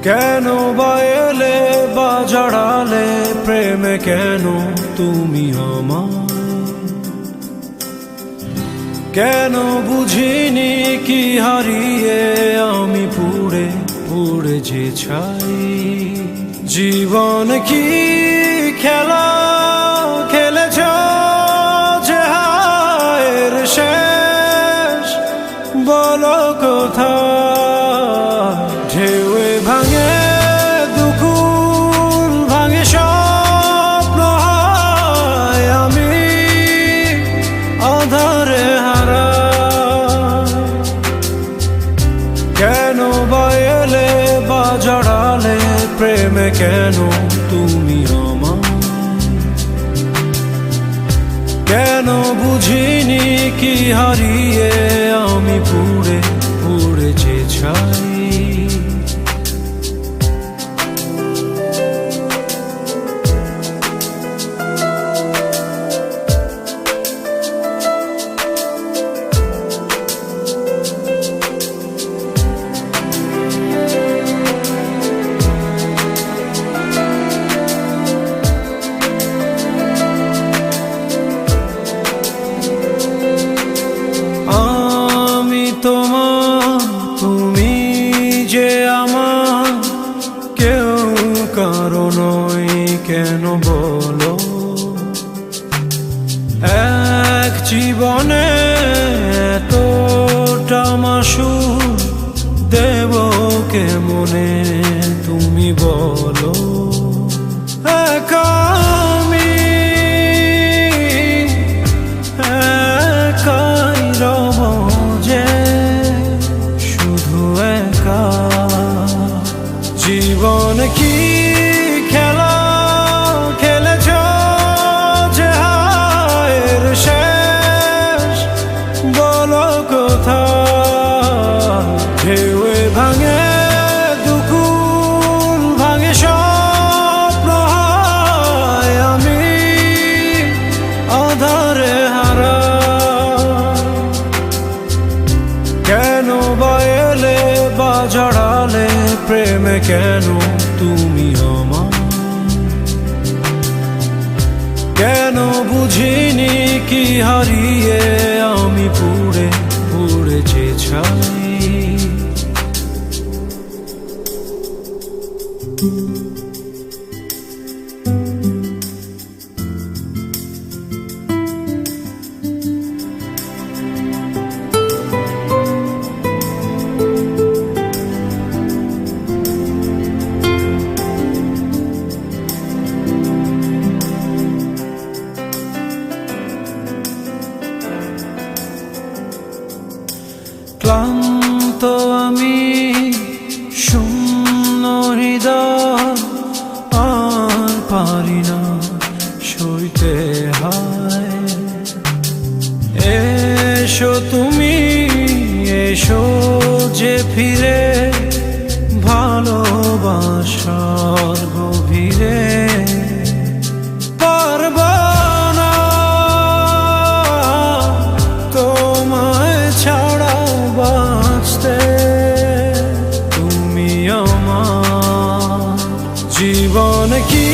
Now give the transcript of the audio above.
কেন বা এলে বা জড়ালে প্রেমে কেন তুমি আমার? কেন বুঝিনি কি হারিয়ে আমি পুড়ে পুড়ে যে ছাই। জীবন কি খেলা খেলেছ যে হায়ের শেষ বলো কোথায়? ঢেউয়ে ভাঙে দুকুল ভাঙে স্বপ্ন হয় আমি আধারে হারা। কেন বা এলে বা জড়ালে প্রেমে কেন তুমি আমার? কেন বুঝিনি কি হারিয়ে আমি পুড়ে পুড়ে যে ছাই। তোমার তুমি যে আমার কেউ কারো নয় কেন বলো? এক জীবনে এতটা মাসুর দেব কেমনে তুমি বলো? একা আমি একাই রব যে শুধু একা। জীবন কি খেলা খেলেছ যে হায়ের শেষ বলো কোথায়? ঢেউয়ে ভাঙে দুকুল ভাঙে স্বপ্ন হয় আমি আধারে হারা। কেন বা এলে বা জড়ালে প্রেমে কেন তুমি আমার? কেন বুঝিনি কি হারিয়ে আমি পুড়ে পুড়ে যে ছাই। ক্লান্ত আমি শূন্য হৃদয় আর পারি না সইতে হায়। এসো তুমি এসো যে ফিরে ভালোবাসার গভীরে। পারবো না তোমায় ছাড়া বাঁচতে তুমি আমার। জীবন কি